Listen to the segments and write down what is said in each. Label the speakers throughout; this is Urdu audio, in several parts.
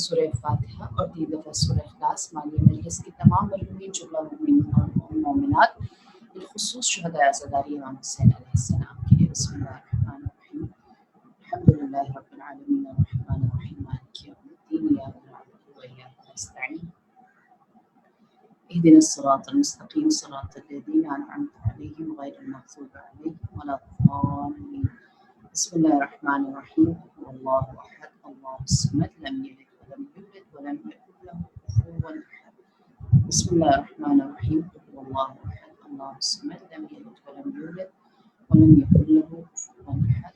Speaker 1: سورہ فاتحہ اور 3 دفعہ سورہ اخلاص مالی مجلس کی تمام مرحومین جملہ مومنین اور مومنات بالخصوص شہداء عزاداری امام حسین علیہ السلام کے لیے۔ بسم اللہ الرحمن الرحیم الحمد للہ رب العالمین الرحمن الرحیم مالک یوم الدین ایاک نعبد و ایاک نستعین اهدنا الصراط المستقیم صراط الذین انعمت علیہم غیر المغضوب علیہم ولا الضالین۔ بسم اللہ الرحمن الرحیم اللہ احد اللہ الصمد لم یلد ولم یولد ولم یکن له کفوا احد۔ بسم اللہ الرحمن الرحیم اللہ احد اللہ الصمد لم یلد ولم یولد ولم یکن له کفوا احد۔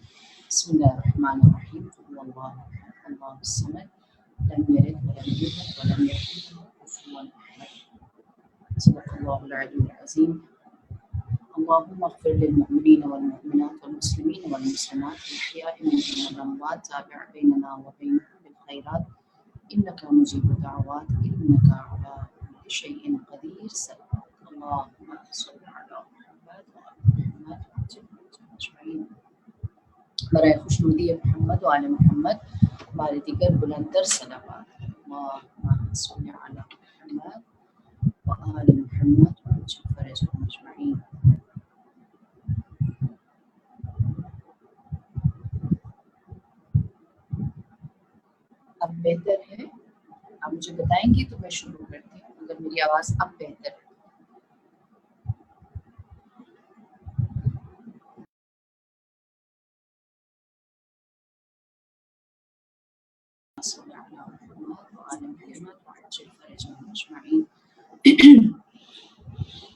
Speaker 1: بسم اللہ الرحمن الرحیم اللہ احد اللہ الصمد لم یلد ولم یولد ولم یکن له کفوا احد۔ صدق اللہ العلی العظیم۔ اللهم اغفر للمؤمنين والمؤمنات والمسلمين والمسلمات الأحياء منهم والأموات تابع بيننا وبينهم بالخيرات إنك مجيب الدعوات إنك على كل شيء قدير صلوات اللهم صل على محمد وعلى محمد أجمعين۔ برائے خوشنودی محمد وعلى محمد بار دیگر بلندر صلوات اللهم صل على محمد وعلى محمد وعجل فرجهم أجمعين۔ اب بہتر ہے؟ آپ مجھے بتائیں گے تو میں شروع کرتی ہوں اگر میری آواز اب بہتر ہے۔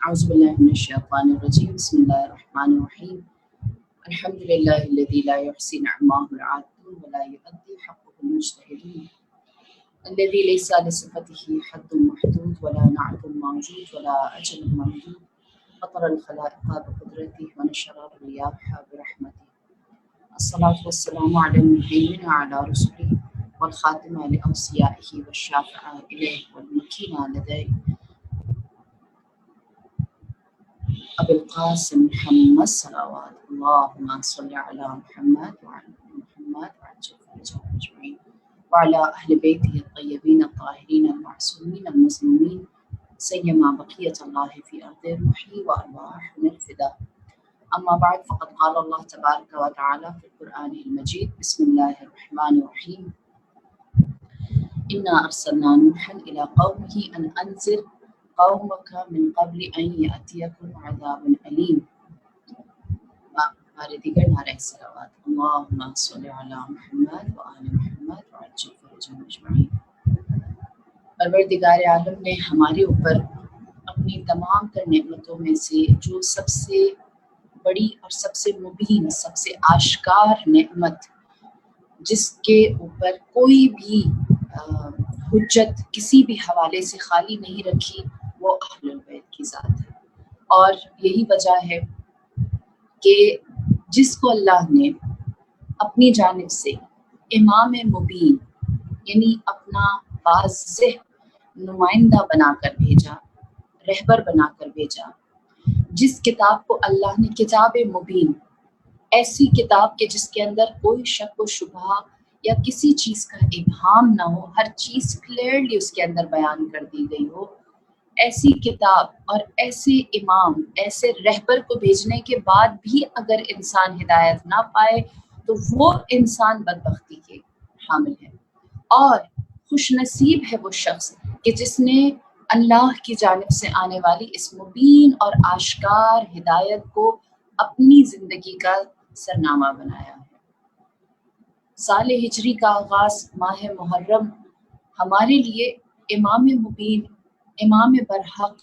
Speaker 1: اعوذ باللہ من الشیطان الرجیم بسم اللہ الرحمن الرحیم الحمد للہ الذی لا یحصی نعماہ العادون ولا یؤدی حقہ المجتہدون الذي ليس لصفته حد محدود ولا نعت موجود ولا أجل ممدود فطر الخلائق بقدرته ونشر الرياح برحمته الصلاة والسلام على المهيمن على رسله والخاتم لأوصيائه والشافع إليه والمكين لديه أبي القاسم محمد صلوات اللهم صل على محمد وعلى محمد وعجل فرجهم أجمعين وعلى أهل بيته الطيبين الطاهرين المعصومين المظلومين سيما بقية الله في أرض روحه وأرواحنا الفداء أما بعد فقد قال الله تبارك وتعالى في القرآن المجيد بسم الله الرحمن الرحيم إنا أرسلنا نوحا إلى قومه أن أنذر قومك من قبل أن يأتيكم عذاب أليم ہمارے دیگر نعرہ صلوات اللهم صل على محمد وآل محمد وعجل فرجهم أجمعين۔ پروردگار عالم نے ہمارے اوپر اپنی تمام تر نعمتوں میں سے جو سب سے بڑی اور سب سے مبین سب سے آشکار نعمت جس کے اوپر کوئی بھی حجت کسی بھی حوالے سے خالی نہیں رکھی وہ اہل البیت کی ذات ہے، اور یہی وجہ ہے کہ جس کو اللہ نے اپنی جانب سے امام مبین یعنی اپنا واضح نمائندہ بنا کر بھیجا، رہبر بنا کر بھیجا، جس کتاب کو اللہ نے کتاب مبین، ایسی کتاب کے جس کے اندر کوئی شک و شبہ یا کسی چیز کا ابہام نہ ہو، ہر چیز کلیئرلی اس کے اندر بیان کر دی گئی ہو، ایسی کتاب اور ایسے امام ایسے رہبر کو بھیجنے کے بعد بھی اگر انسان ہدایت نہ پائے تو وہ انسان بدبختی کے حامل ہے، اور خوش نصیب ہے وہ شخص کہ جس نے اللہ کی جانب سے آنے والی اس مبین اور آشکار ہدایت کو اپنی زندگی کا سرنامہ بنایا ہے۔ سال ہجری کا آغاز ماہ محرم ہمارے لیے امام مبین، امام برحق،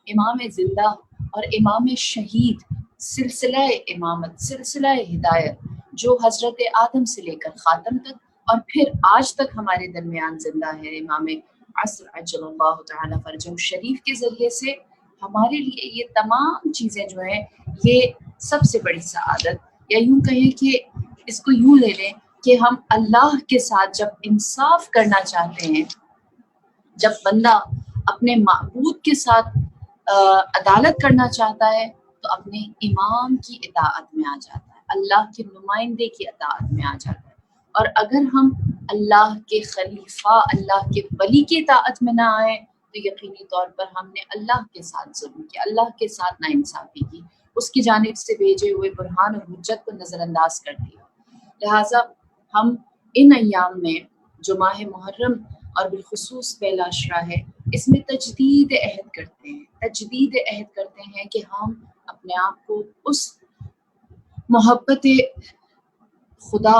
Speaker 1: امام زندہ اور امام شہید سلسلہ امامت، سلسلہ ہدایت جو حضرت آدم سے لے کر خاتم تک اور پھر آج تک ہمارے درمیان زندہ ہے، امام عصر عجل اللہ تعالی فرجہ شریف کے ذریعے سے ہمارے لیے یہ تمام چیزیں جو ہیں یہ سب سے بڑی سعادت، یا یوں کہیں کہ اس کو یوں لے لیں کہ ہم اللہ کے ساتھ جب انصاف کرنا چاہتے ہیں، جب بندہ اپنے معبود کے ساتھ عدالت کرنا چاہتا ہے تو اپنے امام کی اطاعت میں آ جاتا ہے، اللہ کے نمائندے کی اطاعت میں آ جاتا ہے، اور اگر ہم اللہ کے خلیفہ، اللہ کے ولی کی اطاعت میں نہ آئیں تو یقینی طور پر ہم نے اللہ کے ساتھ ظلم کیا، اللہ کے ساتھ ناانصافی کی، اس کی جانب سے بھیجے ہوئے برہان اور حجت کو نظر انداز کر دیا۔ لہٰذا ہم ان ایام میں جو ماہ محرم اور بالخصوص پہلا عشرہ ہے، اس میں تجدید عہد کرتے ہیں کہ ہم اپنے آپ کو اس محبت خدا،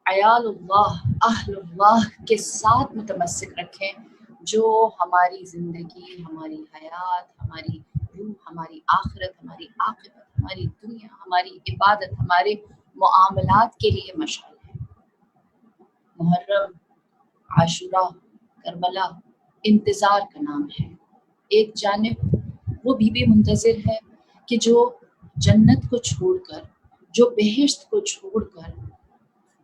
Speaker 1: عیال اللہ، اہل اللہ کے ساتھ متمسک رکھیں جو ہماری زندگی، ہماری حیات، ہماری روح، ہماری آخرت، ہماری عاقبت، ہماری دنیا، ہماری عبادت، ہمارے معاملات کے لیے مشعل ہے۔ محرم، عاشورہ، کربلا انتظار کا نام ہے۔ ایک جانب وہ بیوی منتظر ہے کہ جو جنت کو چھوڑ کر، جو بہشت کو چھوڑ کر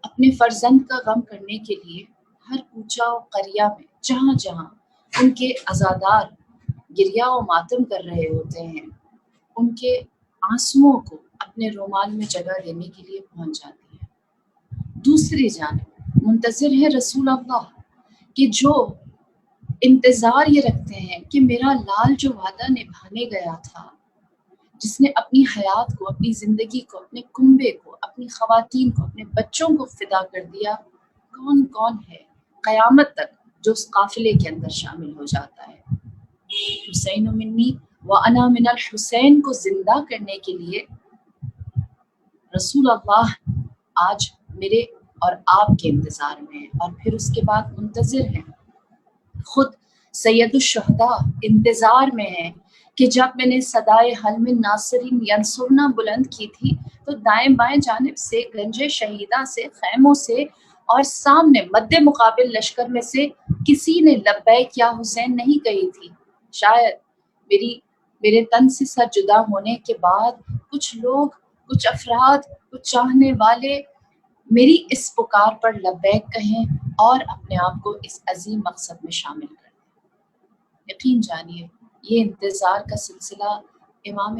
Speaker 1: اپنے فرزند کا غم کرنے کے لیے ہر کوچہ و قریہ میں جہاں جہاں ان کے عزادار گریہ و ماتم کر رہے ہوتے ہیں، ان کے آنسوؤں کو اپنے رومال میں جگہ دینے کے لیے پہنچ جاتی ہے۔ دوسری جانب منتظر ہے رسول اللہ کہ جو انتظار یہ رکھتے ہیں کہ میرا لال جو وعدہ نبھانے گیا تھا، جس نے اپنی حیات کو، اپنی زندگی کو، اپنے کنبے کو، اپنی خواتین کو، اپنے بچوں کو فدا کر دیا، کون کون ہے قیامت تک جو اس قافلے کے اندر شامل ہو جاتا ہے۔ حسین منی و انا من الحسین کو زندہ کرنے کے لیے رسول اللہ آج میرے اور آپ کے انتظار میں ہیں، اور پھر اس کے بعد منتظر ہیں۔ خود سید الشہداء انتظار میں ہیں کہ جب میں نے صدائے حل من ناصرین ینصرنا بلند کی تھی تو دائیں بائیں جانب سے گنج شہیدہ سے، خیموں سے اور سامنے مد مقابل لشکر میں سے کسی نے لبیک یا حسین نہیں کہی تھی۔ شاید میرے تن سے سر جدا ہونے کے بعد کچھ لوگ، کچھ افراد، کچھ چاہنے والے میری اس پکار پر لبیک کہیں اور اپنے آپ کو اس عظیم مقصد میں شامل کر دیں۔ یقین جانیے یہ انتظار کا سلسلہ امام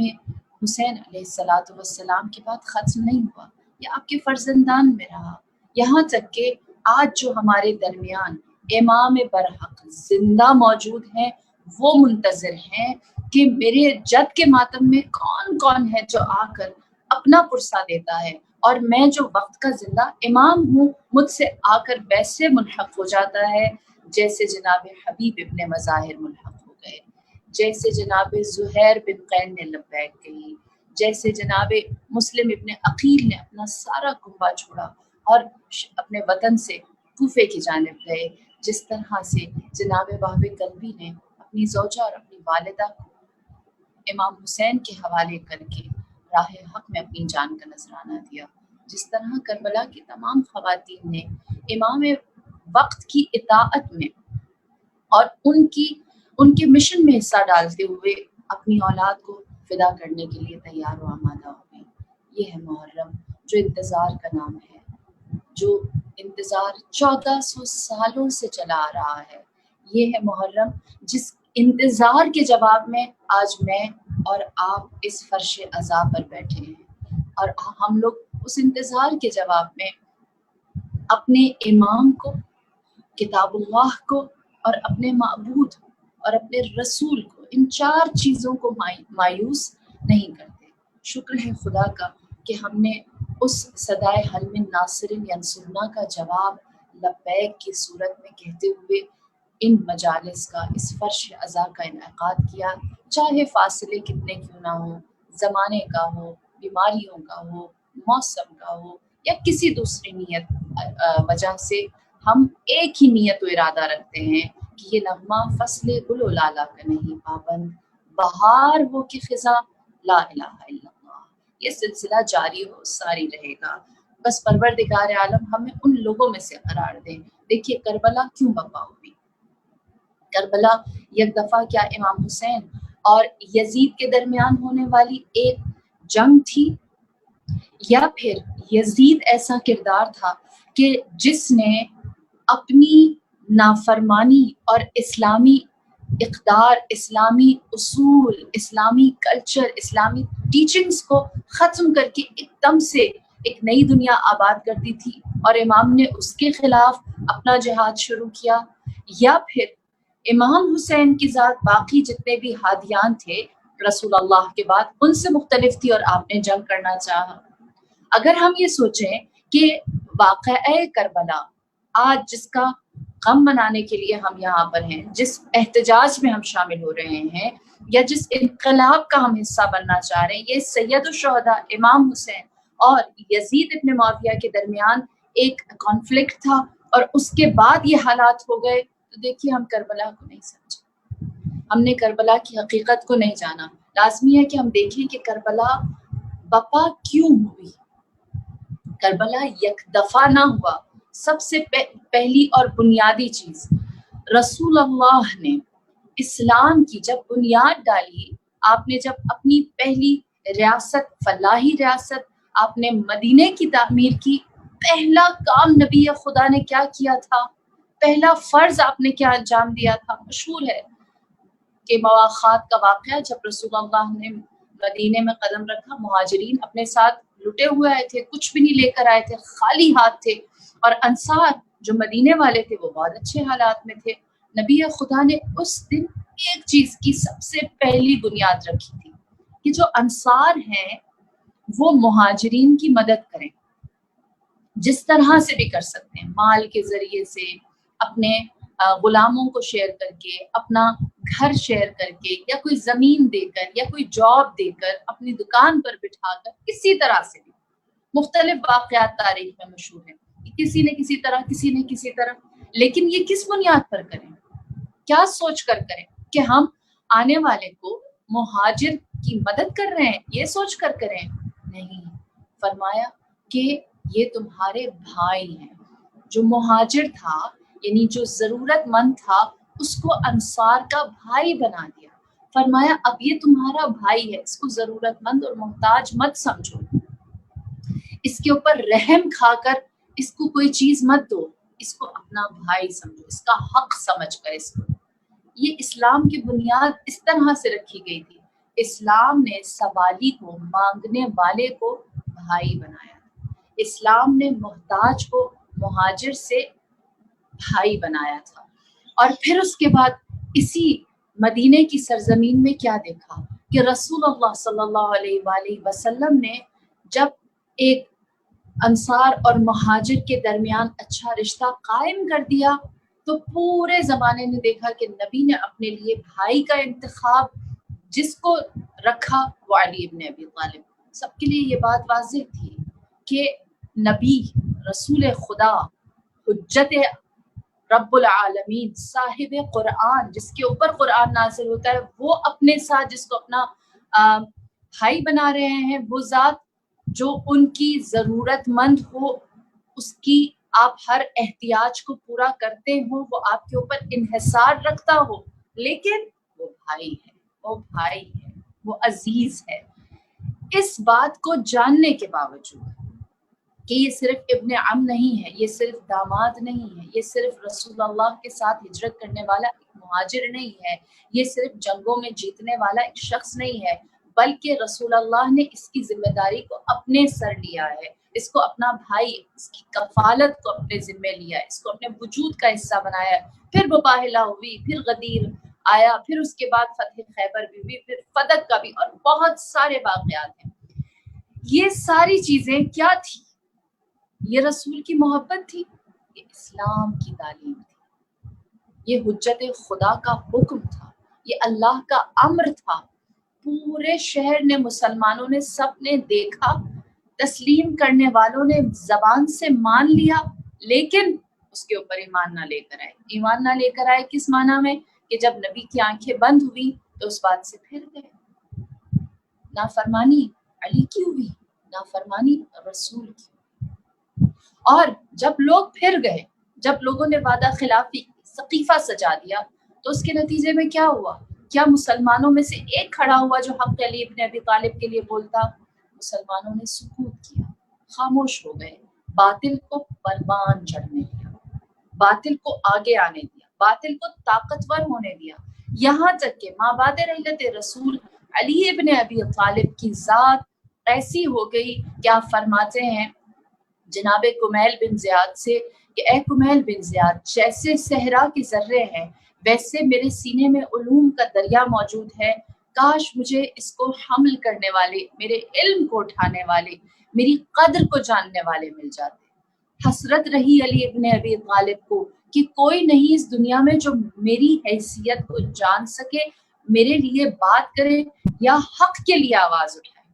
Speaker 1: حسین علیہ السلام کے بعد ختم نہیں ہوا، یہ آپ کے فرزندان میں رہا، یہاں تک کہ آج جو ہمارے درمیان امام برحق زندہ موجود ہیں، وہ منتظر ہیں کہ میرے جد کے ماتم میں کون کون ہے جو آ کر اپنا پرسہ دیتا ہے، اور میں جو وقت کا زندہ امام ہوں مجھ سے آ کر ویسے ملحق ہو جاتا ہے جیسے جناب حبیب ابن مظاہر ملحق ہو گئے، جیسے جناب زہیر بن قین نے لبیک کہی، جیسے جناب مسلم ابن عقیل نے اپنا سارا کنبہ چھوڑا اور اپنے وطن سے کوفے کی جانب گئے، جس طرح سے جناب وہب قلبی نے اپنی زوجہ اور اپنی والدہ کو امام حسین کے حوالے کر کے راہ حق میں اپنی جان کا نذرانہ دیا، جس طرح کربلا کی تمام خواتین نے امام وقت کی اطاعت میں اور ان کے مشن میں حصہ ڈالتے ہوئے اپنی اولاد کو فدا کرنے کے لیے تیار و آمادہ ہو گئی۔ یہ ہے محرم جو انتظار کا نام ہے، جو انتظار 1400 سالوں سے چلا آ رہا ہے۔ یہ ہے محرم جس انتظار کے جواب میں آج میں اور آپ اس فرش عزا پر بیٹھے ہیں، اور ہم لوگ اس انتظار کے جواب میں اپنے امام کو، کتاب اللہ کو اور اپنے معبود اور اپنے رسول کو، ان چار چیزوں کو مایوس نہیں کرتے۔ شکر ہے خدا کا کہ ہم نے اس صدائے حل من ناصرین ینصرنا کا جواب لبیک کی صورت میں کہتے ہوئے ان مجالس کا، اس فرش عزا کا انعقاد کیا، چاہے فاصلے کتنے کیوں نہ ہو، زمانے کا ہو، بیماریوں کا ہو، موسم کا ہو یا کسی دوسری وجہ سے، ہم ایک ہی نیت و ارادہ رکھتے ہیں کہ یہ نغمہ فصل گل و لالا کا نہیں پابند، بہار ہو کہ خزاں لا الہ الا اللہ، یہ سلسلہ جاری ہو ساری رہے گا۔ بس پروردگار عالم ہمیں ان لوگوں میں سے قرار دے۔ دیکھیے کربلا کیوں برپا ہوئی؟ کربلا یک دفعہ کیا امام حسین اور یزید کے درمیان ہونے والی ایک جنگ تھی، یا پھر یزید ایسا کردار تھا کہ جس نے اپنی نافرمانی اور اسلامی اقدار، اسلامی اصول، اسلامی کلچر، اسلامی ٹیچنگز کو ختم کر کے ایک دم سے ایک نئی دنیا آباد کر دی تھی اور امام نے اس کے خلاف اپنا جہاد شروع کیا، یا پھر امام حسین کی ذات باقی جتنے بھی ہادیان تھے رسول اللہ کے بعد ان سے مختلف تھی اور آپ نے جنگ کرنا چاہا؟ اگر ہم یہ سوچیں کہ واقعہ کربلا آج جس کا غم منانے کے لیے ہم یہاں پر ہیں، جس احتجاج میں ہم شامل ہو رہے ہیں یا جس انقلاب کا ہم حصہ بننا چاہ رہے ہیں، یہ سید الشہداء امام حسین اور یزید ابن معاویہ کے درمیان ایک کانفلکٹ تھا، اور اس کے بعد یہ حالات ہو گئے، تو دیکھیے ہم کربلا کو نہیں سمجھے، ہم نے کربلا کی حقیقت کو نہیں جانا۔ لازمی ہے کہ ہم دیکھیں کہ کربلا بپا کیوں ہوئی۔ کربلا یک دفعہ نہ ہوا۔ سب سے پہلی اور بنیادی چیز، رسول اللہ نے اسلام کی جب بنیاد ڈالی، آپ نے جب اپنی پہلی ریاست، فلاحی ریاست، آپ نے مدینے کی تعمیر کی، پہلا کام نبی خدا نے کیا کیا تھا، پہلا فرض آپ نے کیا انجام دیا تھا؟ مشہور ہے کہ مواخات کا واقعہ، جب رسول اللہ نے مدینے میں قدم رکھا، مہاجرین اپنے ساتھ لٹے ہوئے آئے تھے، کچھ بھی نہیں لے کر آئے تھے، خالی ہاتھ تھے، اور انصار جو مدینے والے تھے وہ بہت اچھے حالات میں تھے۔ نبی خدا نے اس دن ایک چیز کی سب سے پہلی بنیاد رکھی تھی کہ جو انصار ہیں وہ مہاجرین کی مدد کریں، جس طرح سے بھی کر سکتے ہیں، مال کے ذریعے سے، اپنے غلاموں کو شیئر کر کے، اپنا گھر شیئر کر کے، یا کوئی زمین دے کر، یا کوئی جاب دے کر، اپنی دکان پر بٹھا کر، کسی طرح سے بھی۔ مختلف واقعات تاریخ میں مشہور ہیں، کسی نے کسی طرح، کسی نے کسی طرح، لیکن یہ کس بنیاد پر کریں، کیا سوچ کر کریں کہ ہم آنے والے کو مہاجر کی مدد کر رہے ہیں، یہ سوچ کر کریں؟ نہیں، فرمایا کہ یہ تمہارے بھائی ہیں۔ جو مہاجر تھا یعنی جو ضرورت مند تھا، اس کو انصار کا بھائی بنا دیا۔ فرمایا اب یہ تمہارا بھائی ہے، اس کو ضرورت مند اور محتاج مت سمجھو، اس کے اوپر رحم کھا کر اس کو کوئی چیز مت دو، اس کو اپنا بھائی سمجھو، اس کا حق سمجھ کر اس کو۔ یہ اسلام کی بنیاد اس طرح سے رکھی گئی تھی۔ اسلام نے سوالی کو، مانگنے والے کو بھائی بنایا، اسلام نے محتاج کو مہاجر سے بھائی بنایا تھا۔ اور پھر اس کے بعد اسی مدینے کی سرزمین میں کیا دیکھا کہ رسول اللہ صلی اللہ علیہ وآلہ وسلم نے جب ایک انصار اور مہاجر کے درمیان اچھا رشتہ قائم کر دیا، تو پورے زمانے نے دیکھا کہ نبی نے اپنے لیے بھائی کا انتخاب جس کو رکھا وہ علی ابن ابی طالب۔ سب کے لیے یہ بات واضح تھی کہ نبی، رسول خدا، حجت رب العالمین، صاحب قرآن، جس کے اوپر قرآن نازل ہوتا ہے، وہ اپنے ساتھ جس کو اپنا بھائی بنا رہے ہیں، وہ ذات جو ان کی ضرورت مند ہو، اس کی آپ ہر احتیاج کو پورا کرتے ہو، وہ آپ کے اوپر انحصار رکھتا ہو، لیکن وہ بھائی ہے، وہ بھائی ہے، وہ عزیز ہے۔ اس بات کو جاننے کے باوجود کہ یہ صرف ابن عم نہیں ہے، یہ صرف داماد نہیں ہے، یہ صرف رسول اللہ کے ساتھ ہجرت کرنے والا ایک مہاجر نہیں ہے، یہ صرف جنگوں میں جیتنے والا ایک شخص نہیں ہے، بلکہ رسول اللہ نے اس کی ذمہ داری کو اپنے سر لیا ہے، اس کو اپنا بھائی، اس کی کفالت کو اپنے ذمہ لیا ہے، اس کو اپنے وجود کا حصہ بنایا ہے۔ پھر مباہلہ ہوئی، پھر غدیر آیا، پھر اس کے بعد فتح خیبر بھی ہوئی، پھر فتح کا بھی، اور بہت سارے واقعات ہیں۔ یہ ساری چیزیں کیا تھی؟ یہ رسول کی محبت تھی، یہ اسلام کی تعلیم تھی، یہ حجت خدا کا حکم تھا، یہ اللہ کا امر تھا۔ پورے شہر نے، مسلمانوں نے، سب نے دیکھا، تسلیم کرنے والوں نے زبان سے مان لیا، لیکن اس کے اوپر ایمان نہ لے کر آئے۔ ایمان نہ لے کر آئے کس معنی میں؟ کہ جب نبی کی آنکھیں بند ہوئی تو اس بات سے پھر گئے۔ نافرمانی علی کی ہوئی، نافرمانی رسول کی۔ اور جب لوگ پھر گئے، جب لوگوں نے وعدہ خلافی سقیفہ سجا دیا، تو اس کے نتیجے میں کیا ہوا؟ کیا مسلمانوں میں سے ایک کھڑا ہوا جو حق علی ابن ابی طالب کے لیے بولتا؟ مسلمانوں نے سکوت کیا، خاموش ہو گئے، باطل کو پروان چڑھنے دیا، باطل کو آگے آنے دیا، باطل کو طاقتور ہونے دیا، یہاں تک کہ مابعد رحلت رسول علی ابن ابی طالب کی ذات ایسی ہو گئی کہ آپ فرماتے ہیں جناب کمیل بن زیاد سے کہ اے کمیل بن زیاد، جیسے صحرا کے ذرے ہیں ویسے میرے سینے میں علوم کا دریا موجود ہے، کاش مجھے اس کو حمل کرنے والے، میرے علم کو اٹھانے والے، میری قدر کو جاننے والے مل جاتے۔ حسرت رہی علی ابن ابی طالب کو کہ کوئی نہیں اس دنیا میں جو میری حیثیت کو جان سکے، میرے لیے بات کرے یا حق کے لیے آواز اٹھائے۔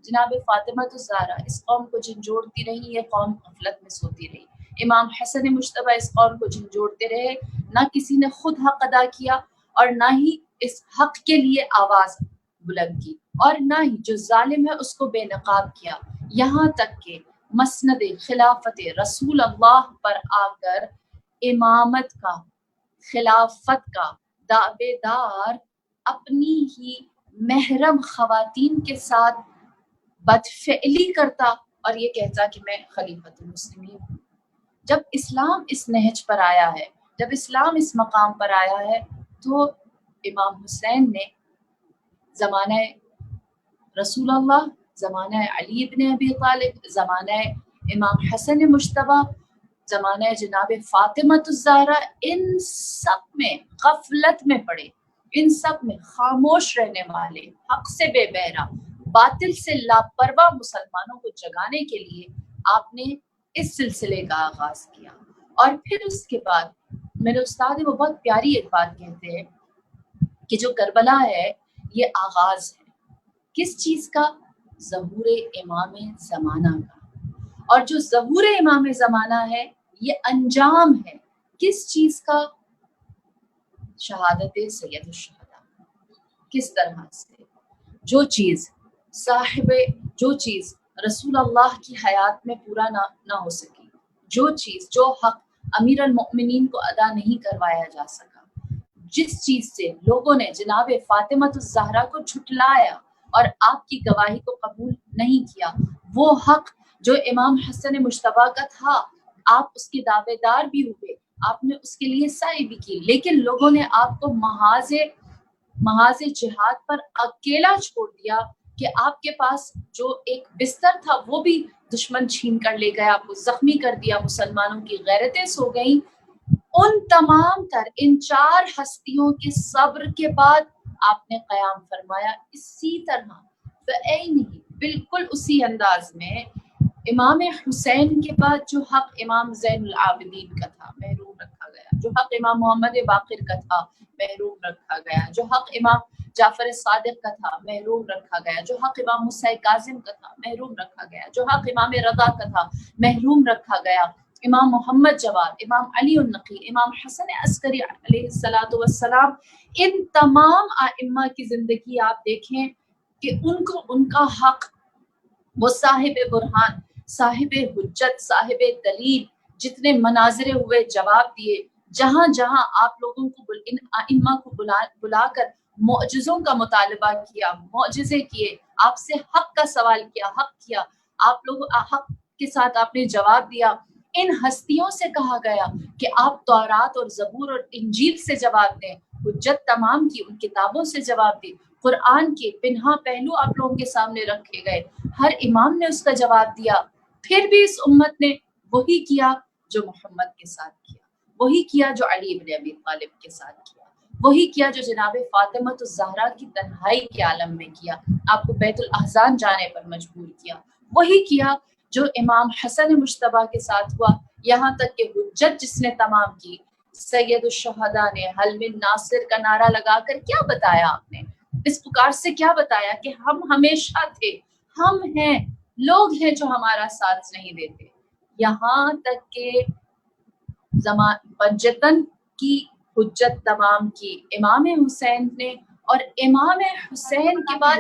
Speaker 1: جناب فاطمہ الزہرا اس قوم کو جھنجھوڑتی رہی، یہ قوم غفلت میں سوتی رہی۔ امام حسن مجتبیٰ اس قوم کو جھنجھوڑتے رہے، نہ کسی نے خود حق ادا کیا اور نہ ہی اس حق کے لیے آواز بلند کی، اور نہ ہی جو ظالم ہے اس کو بے نقاب کیا، یہاں تک کہ مسند خلافت رسول اللہ پر آ کر امامت کا، خلافت کا دعوے دار اپنی ہی محرم خواتین کے ساتھ بدفعلی کرتا اور یہ کہتا کہ میں خلیفۃ المسلمین ہوں۔ جب اسلام اس نہج پر آیا ہے، جب اسلام اس مقام پر آیا ہے، تو امام حسین نے زمانہ رسول اللہ، زمانہ علی ابن ابی طالب، زمانہ امام حسن مجتبیٰ، زمانہ جناب فاطمہ الزہرا، ان سب میں غفلت میں پڑے، ان سب میں خاموش رہنے والے، حق سے بے بہرا، باطل سے لاپرواہ مسلمانوں کو جگانے کے لیے آپ نے اس سلسلے کا آغاز کیا۔ اور پھر اس کے بعد میرے استاد وہ بہت پیاری ایک بات کہتے ہیں کہ جو کربلا ہے یہ آغاز ہے کس چیز کا؟ ظہور امام زمانہ کا، اور جو ظہور امام زمانہ ہے یہ انجام ہے کس چیز کا؟ شہادت سید الشہداء۔ کس طرح سے جو چیز رسول اللہ کی حیات میں پورا نہ ہو سکی، جو حق امیر المؤمنین کو ادا نہیں کروایا جا سکا، جس چیز سے لوگوں نے جناب فاطمہ الزہرا کو جھٹلایا اور آپ کی گواہی کو قبول نہیں کیا، وہ حق جو امام حسن مجتبیٰ کا تھا، آپ اس کے دعوے دار بھی ہوئے، آپ نے اس کے لیے سعی بھی کی، لیکن لوگوں نے آپ کو محاذ جہاد پر اکیلا چھوڑ دیا کہ آپ کے پاس جو ایک بستر تھا وہ بھی دشمن چھین کر لے گیا، آپ کو زخمی کر دیا، مسلمانوں کی غیرتیں سو گئیں۔ ان تمام تر ان چار ہستیوں کے صبر کے بعد آپ نے قیام فرمایا اسی طرح بالکل اسی انداز میں امام حسین کے بعد جو حق امام زین العابدین کا تھا محروم رکھا گیا، جو حق امام محمد باقر کا تھا محروم رکھا گیا، جو حق امام جعفر صادق کا تھا محروم رکھا گیا، جو حق امام موسیٰ کاظم کا تھا محروم رکھا گیا، جو حق امام رضا کا تھا محروم رکھا گیا، امام محمد جواد، امام علی النقی، امام حسن عسکری علیہ الصلوۃ والسلام، ان تمام ائمہ کی زندگی آپ دیکھیں کہ ان کا حق وہ صاحب برہان، صاحب حجت، صاحب دلیل، جتنے مناظرے ہوئے جواب دیے، جہاں جہاں آپ لوگوں کو ان ائمہ کو بلا کر معجزوں کا مطالبہ کیا، معجزے کیے، آپ سے حق کا سوال کیا، حق کیا، آپ لوگ حق کے ساتھ آپ نے جواب دیا۔ ان ہستیوں سے کہا گیا کہ آپ تورات اور زبور اور انجیل سے جواب دیں، حجت تمام کی ان کتابوں سے جواب دیں، قرآن کے پنہا پہلو آپ لوگوں کے سامنے رکھے گئے، ہر امام نے اس کا جواب دیا، پھر بھی اس امت نے وہی کیا جو محمد کے ساتھ کیا، وہی کیا جو علی ابن ابی طالب کے ساتھ کیا، وہی کیا جو جناب فاطمہ الزہرا کی تنہائی کے عالم میں کیا، آپ کو بیت الاحزان جانے پر مجبور کیا، وہی کیا جو امام حسن مجتبیٰ کے ساتھ ہوا، یہاں تک کہ حجت جس نے تمام کی، سید الشہداء نے حل من ناصر کا نعرہ لگا کر کیا بتایا؟ آپ نے اس پکار سے کیا بتایا کہ ہم ہمیشہ تھے، ہم ہیں، لوگ ہیں جو ہمارا ساتھ نہیں دیتے، یہاں تک کہ بجتن کی حجت تمام کی امام حسین نے، اور امام حسین کے بعد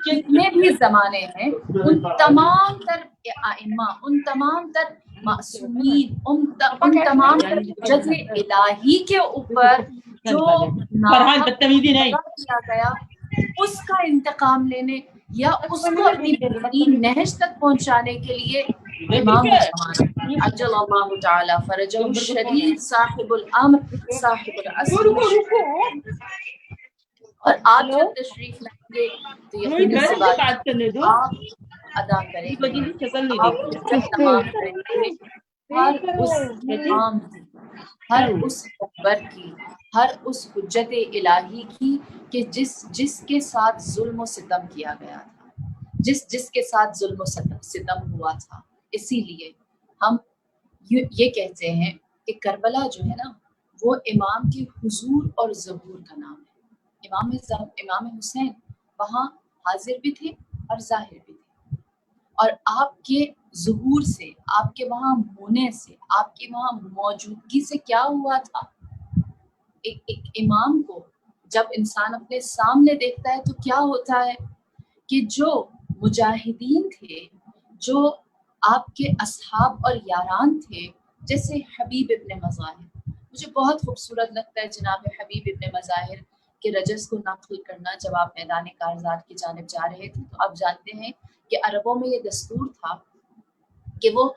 Speaker 1: جتنے بھی زمانے ہیں ان تمام تر ائمہ، ان تمام تر معصومین، ان تمام تر حجت الہی کے اوپر جو کیا گیا اس کا انتقام لینے یا اس کو اپنی بہترین نہج تک پہنچانے کے لیے امام زمان عجل اللہ تعالی فرجہ الشریف، صاحب الامر، صاحب العصر، اور آپ جب تشریف لائیں گے تو یقینی سی بات ادا کریں گے،
Speaker 2: شکل نہیں
Speaker 1: آپ
Speaker 2: دیکھی
Speaker 1: حجت تمام کریں گے ہر اس امام کی، ہر اس پیغمبر کی، ہر اس حجت الہی کی کہ جس کے ساتھ ظلم و ستم کیا گیا تھا، جس کے ساتھ ظلم و ستم ہوا تھا۔ اسی لیے ہم یہ کہتے ہیں کہ کربلا جو ہے نا وہ امام کے حضور اور ظہور کا نام ہے۔ امام حسین وہاں حاضر بھی تھے اور ظاہر بھی تھے، اور آپ کے ظہور سے، آپ کے وہاں ہونے سے، آپ کے وہاں موجودگی سے کیا ہوا تھا؟ ایک امام کو جب انسان اپنے سامنے دیکھتا ہے تو کیا ہوتا ہے کہ جو مجاہدین تھے، جو آپ کے اصحاب اور یاران تھے، جیسے حبیب ابن مظاہر، مجھے بہت خوبصورت لگتا ہے جناب حبیب ابن مظاہر کے رجز کو نقل کرنا۔ جب آپ میدان کارزات کی جانب جا رہے تھے تو آپ جانتے ہیں کہ عربوں میں یہ دستور تھا کہ وہ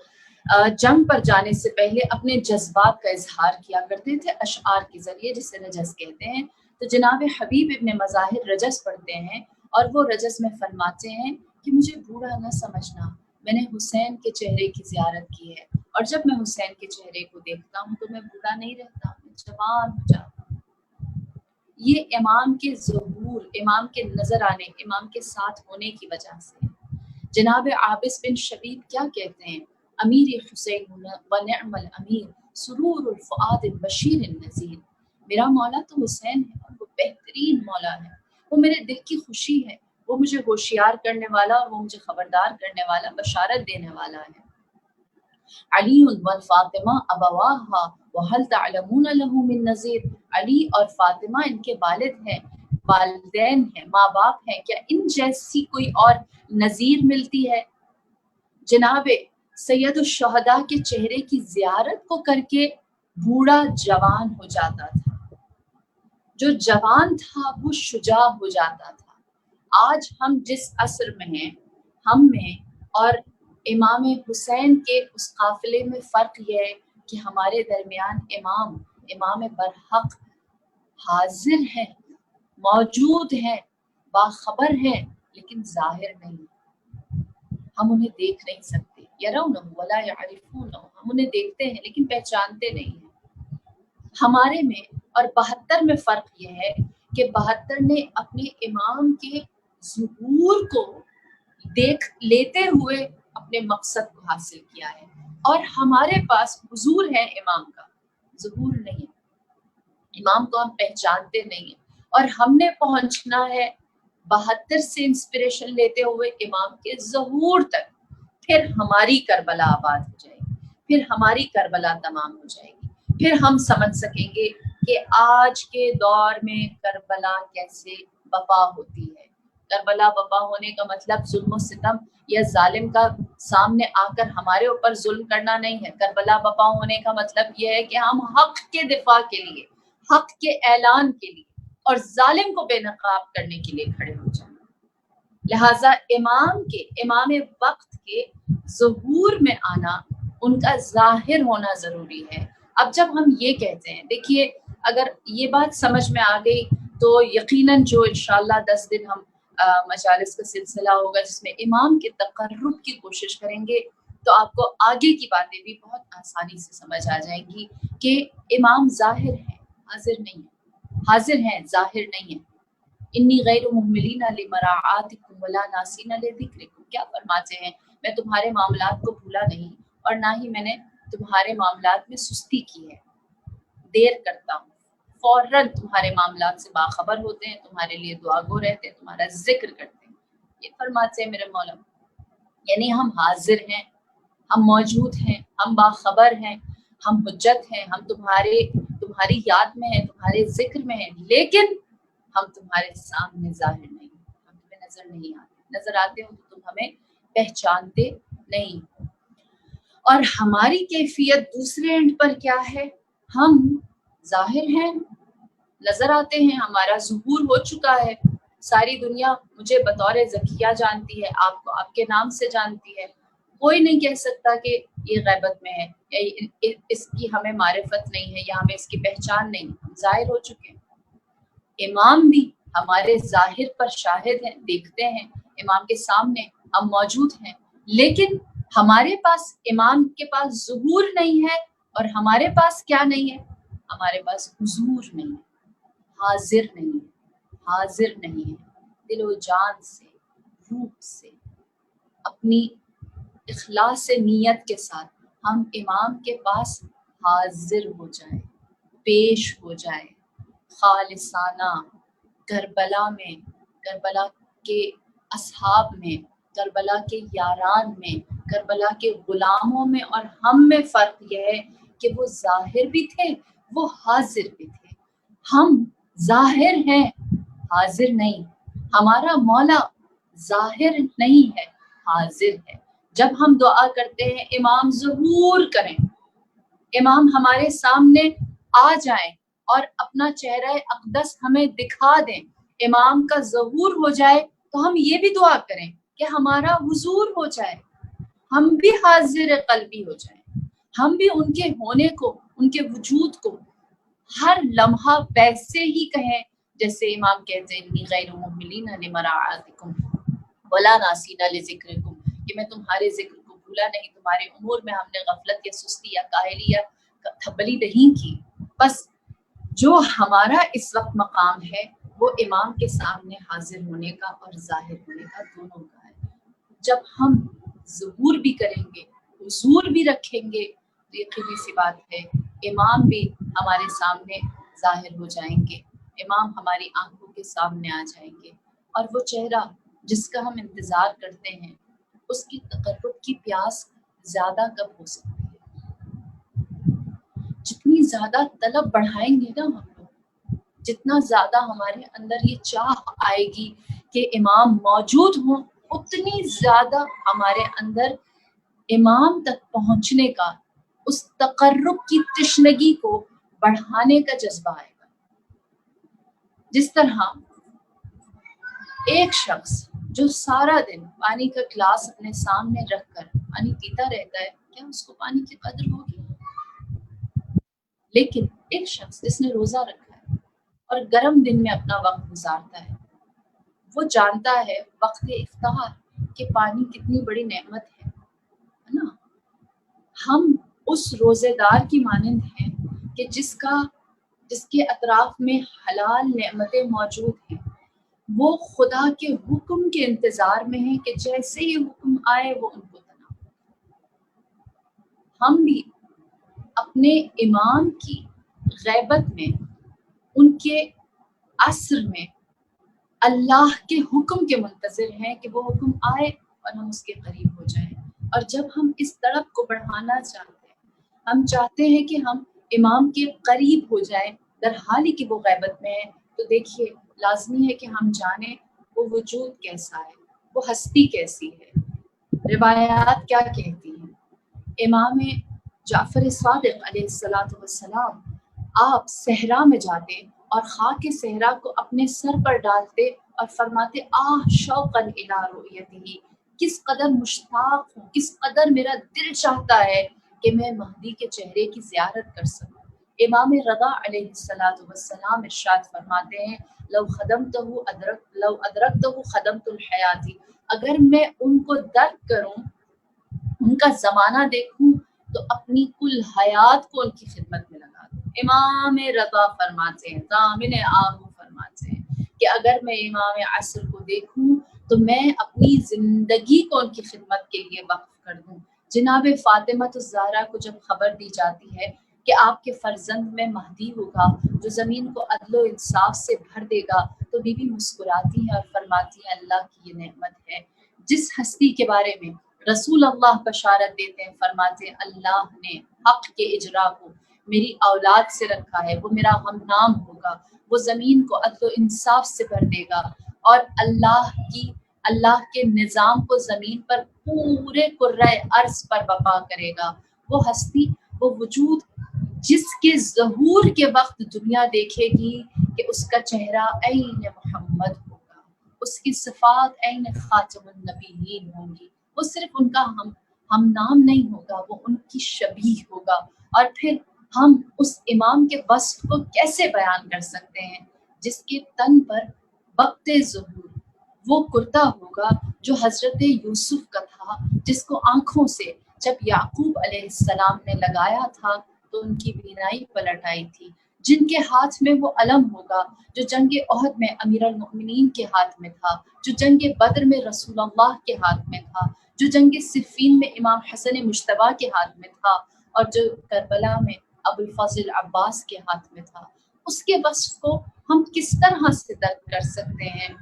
Speaker 1: جنگ پر جانے سے پہلے اپنے جذبات کا اظہار کیا کرتے تھے اشعار کے ذریعے، جسے رجز کہتے ہیں۔ تو جناب حبیب ابن مظاہر رجز پڑھتے ہیں اور وہ رجز میں فرماتے ہیں کہ مجھے بوڑھا نہ سمجھنا، میں نے حسین کے چہرے کی زیارت کی ہے، اور جب میں حسین کے چہرے کو دیکھتا ہوں تو میں بوڑھا نہیں رہتا، میں جوان ہو جاتا ہوں۔ یہ امام کے ظہور، امام کے نظر آنے، امام کے ساتھ ہونے کی وجہ سے۔ جناب عابس بن شبیب کیا کہتے ہیں؟ امیر حسین و نعم الامیر سرور الفؤاد بشیر النذیر، میرا مولا تو حسین ہے اور وہ بہترین مولا ہے، وہ میرے دل کی خوشی ہے، وہ مجھے ہوشیار کرنے والا اور وہ مجھے خبردار کرنے والا، بشارت دینے والا ہے۔ علی والفاطمہ ابواہا وہل تعلمون له من نذیر، علی اور فاطمہ ان کے والد ہیں، والدین ہیں، ماں باپ ہیں، کیا ان جیسی کوئی اور نذیر ملتی ہے؟ جناب سید الشہداء کے چہرے کی زیارت کو کر کے بوڑھا جوان ہو جاتا تھا، جو جوان تھا وہ شجاع ہو جاتا تھا۔ آج ہم جس عصر میں ہیں، ہم میں اور امام حسین کے اس قافلے میں فرق یہ ہے کہ ہمارے درمیان امام برحق حاضر ہیں، موجود ہیں، باخبر ہیں، لیکن ظاہر نہیں، ہم انہیں دیکھ نہیں سکتے۔ یرونہ ولا یعرفونہ، ہم انہیں دیکھتے ہیں لیکن پہچانتے نہیں ہیں۔ ہمارے میں اور 72 میں فرق یہ ہے کہ 72 نے اپنے امام کے ظہور کو دیکھ لیتے ہوئے اپنے مقصد کو حاصل کیا ہے، اور ہمارے پاس حضور ہے، امام کا ظہور نہیں ہے، امام کو ہم پہچانتے نہیں ہیں، اور ہم نے پہنچنا ہے 72 سے انسپریشن لیتے ہوئے امام کے ظہور تک، پھر ہماری کربلا آباد ہو جائے گی، پھر ہماری کربلا تمام ہو جائے گی، پھر ہم سمجھ سکیں گے کہ آج کے دور میں کربلا کیسے بپا ہوتی ہے۔ کربلا بپا ہونے کا مطلب ظلم و ستم یا ظالم کا سامنے آ کر ہمارے اوپر ظلم کرنا نہیں ہے۔ کربلا بپا ہونے کا مطلب یہ ہے کہ ہم حق کے دفاع کے لیے، حق کے اعلان کے لیے اور ظالم کو بے نقاب کرنے کے لیے کھڑے ہو جائیں۔ لہٰذا امام وقت کے ظہور میں آنا، ان کا ظاہر ہونا ضروری ہے۔ اب جب ہم یہ کہتے ہیں، دیکھیے اگر یہ بات سمجھ میں آ گئی تو یقیناً جو انشاءاللہ 10 دن ہم مجالس کا سلسلہ ہوگا جس میں امام کے تقرب کی کوشش کریں گے، تو آپ کو آگے کی باتیں بھی بہت آسانی سے سمجھ آ جائیں گی کہ امام ظاہر ہیں، حاضر نہیں ہیں، حاضر ہیں، ظاہر نہیں ہیں۔ انی غیر مہملین لمراعاتکم ولا ناسین لذکرکم، کیا فرماتے ہیں؟ میں تمہارے معاملات کو بھولا نہیں اور نہ ہی میں نے تمہارے معاملات میں سستی کی ہے، دیر کرتا ہوں، فوراً تمہارے معاملات سے باخبر ہوتے ہیں، تمہارے لیے دعا گو رہتے ہیں، تمہارا ذکر کرتے ہیں، یہ فرماتے ہیں میرے مولا۔ یعنی ہم حاضر ہیں، ہم موجود ہیں، ہم باخبر ہیں، ہم حجت ہیں، ہم تمہاری یاد میں ہیں، تمہارے ذکر میں ہیں، لیکن ہم تمہارے سامنے ظاہر نہیں، ہم تمہیں نظر نہیں آتے، نظر آتے ہو تو تم ہمیں پہچانتے نہیں۔ اور ہماری کیفیت دوسرے اینڈ پر کیا ہے؟ ہم ظاہر ہیں، نظر آتے ہیں، ہمارا ظہور ہو چکا ہے، ساری دنیا مجھے بطور ذکیہ جانتی ہے، آپ کو آپ کے نام سے جانتی ہے، کوئی نہیں کہہ سکتا کہ یہ غیبت میں ہے یا اس کی ہمیں معرفت نہیں ہے یا ہمیں اس کی پہچان نہیں، ہم ظاہر ہو چکے ہیں۔ امام بھی ہمارے ظاہر پر شاہد ہیں، دیکھتے ہیں، امام کے سامنے ہم موجود ہیں، لیکن ہمارے پاس امام کے پاس ظہور نہیں ہے، اور ہمارے پاس کیا نہیں ہے؟ ہمارے پاس حضور نہیں ہے، حاضر نہیں ہے، حاضر نہیں ہے۔ دل و جان سے، روح سے، اپنی اخلاص نیت کے ساتھ ہم امام کے پاس حاضر ہو جائیں، پیش ہو جائیں، خالصانہ کربلا میں، کربلا کے اصحاب میں، کربلا کے یاران میں، کربلا کے غلاموں میں اور ہم میں فرق یہ ہے کہ وہ ظاہر بھی تھے، وہ حاضر بھی تھے۔ ہم ظاہر ہیں، حاضر نہیں۔ ہمارا مولا ظاہر نہیں ہے، حاضر ہے۔ جب ہم دعا کرتے ہیں امام ظہور کریں، امام ہمارے سامنے آ جائیں اور اپنا چہرہ اقدس ہمیں دکھا دیں، امام کا ظہور ہو جائے، تو ہم یہ بھی دعا کریں کہ ہمارا حضور ہو جائے، ہم بھی حاضر قلبی ہو جائیں، ہم بھی ان کے ہونے کو، ان کے وجود کو ہر لمحہ ویسے ہی کہیں جیسے امام کہتے ہیں انی غیر مہملین لمراعاتکم ولا ناسین لذکرکم، کہ میں تمہارے ذکر کو بھولا نہیں، تمہارے امور میں ہم نے غفلت یا سستی یا کاہلی یا تھبلی نہیں کی۔ بس جو ہمارا اس وقت مقام ہے وہ امام کے سامنے حاضر ہونے کا اور ظاہر ہونے کا دونوں کا ہے۔ جب ہم ظہور بھی کریں گے، حضور بھی رکھیں گے، تو یقینی سی بات ہے امام بھی ہمارے سامنے ظاہر ہو جائیں گے، امام ہماری آنکھوں کے سامنے آ جائیں گے، اور وہ چہرہ جس کا ہم انتظار کرتے ہیں اس کی تقرب کی پیاس زیادہ کب ہو سکتی ہے؟ جتنی زیادہ طلب بڑھائیں گے نا ہم لوگ، جتنا زیادہ ہمارے اندر یہ چاہ آئے گی کہ امام موجود ہوں، اتنی زیادہ ہمارے اندر امام تک پہنچنے کا، اس تقرب کی تشنگی کو بڑھانے کا جذبہ آئے گا۔ جس طرح ایک شخص جو سارا دن پانی کا گلاس اپنے سامنے رکھ کر پانی پیتا رہتا ہے، کیا اس کو پانی کی قدر ہوگی؟ لیکن ایک شخص جس نے روزہ رکھا ہے اور گرم دن میں اپنا وقت گزارتا ہے، وہ جانتا ہے وقت افطار کہ پانی کتنی بڑی نعمت ہے نا۔ ہم اس روزے دار کی مانند ہیں کہ جس کے اطراف میں حلال نعمتیں موجود ہیں، وہ خدا کے حکم کے انتظار میں ہیں کہ جیسے ہی حکم آئے وہ ان کو تناول۔ ہم بھی اپنے امام کی غیبت میں، ان کے عصر میں اللہ کے حکم کے منتظر ہیں کہ وہ حکم آئے اور ہم اس کے قریب ہو جائیں۔ اور جب ہم اس طرف کو بڑھانا چاہتے ہیں، ہم چاہتے ہیں کہ ہم امام کے قریب ہو جائیں در حالی کہ وہ غیبت میں ہے، تو دیکھیے لازمی ہے کہ ہم جانیں وہ وجود کیسا ہے، وہ ہستی کیسی ہے، روایات کیا کہتی ہیں۔ امام جعفر صادق علیہ السلام آپ صحرا میں جاتے اور خاک صحرا کو اپنے سر پر ڈالتے اور فرماتے آہ شوقاً الی رؤیتہ، کس قدر مشتاق ہوں، کس قدر میرا دل چاہتا ہے کہ میں مہدی کے چہرے کی زیارت کر سکوں۔ امام رضا علیہ السلام ارشاد فرماتے ہیں لو ادرکتہ خدمت الحیاتی، اگر میں ان کو درک کروں، ان کا زمانہ دیکھوں، تو اپنی کل حیات کو ان کی خدمت میں لگا دوں۔ امام رضا فرماتے ہیں، ضامن آہو فرماتے ہیں کہ اگر میں امام عصر کو دیکھوں تو میں اپنی زندگی کو ان کی خدمت کے لیے وقف کر دوں۔ جناب فاطمہ الزہرا کو جب خبر دی جاتی ہے کہ آپ کے فرزند میں مہدی ہوگا جو زمین کو عدل و انصاف سے بھر دے گا، تو بی بی مسکراتی ہیں اور فرماتی ہیں اللہ کی یہ نعمت ہے۔ جس ہستی کے بارے میں رسول اللہ بشارت دیتے ہیں، فرماتے ہیں اللہ نے حق کے اجرا کو میری اولاد سے رکھا ہے، وہ میرا ہم نام ہوگا، وہ زمین کو عدل و انصاف سے بھر دے گا، اور اللہ کے نظام کو زمین پر پورے کرۂ ارض پر برپا کرے گا۔ وہ ہستی، وہ وجود جس کے ظہور کے وقت دنیا دیکھے گی کہ اس کا چہرہ عین محمد ہوگا، اس کی صفات عین خاتم النبیین ہوں گی، وہ صرف ان کا ہم نام نہیں ہوگا، وہ ان کی شبیہ ہوگا۔ اور پھر ہم اس امام کے وصف کو کیسے بیان کر سکتے ہیں جس کے تن پر وقت ظہور وہ کرتا ہوگا جو حضرت یوسف کا تھا، جس کو آنکھوں سے جب یعقوب علیہ السلام نے لگایا تھا تو ان کی بینائی پلٹ آئی تھی، جن کے ہاتھ میں وہ علم ہوگا جو جنگ احد میں امیر المؤمنین کے ہاتھ میں تھا، جو جنگ بدر میں رسول اللہ کے ہاتھ میں تھا، جو جنگ صفین میں امام حسن مجتبیٰ کے ہاتھ میں تھا، اور جو کربلا میں ابو الفضل عباس کے ہاتھ میں تھا۔ اس کے وصف کو ہم کس طرح سے درک کر سکتے ہیں؟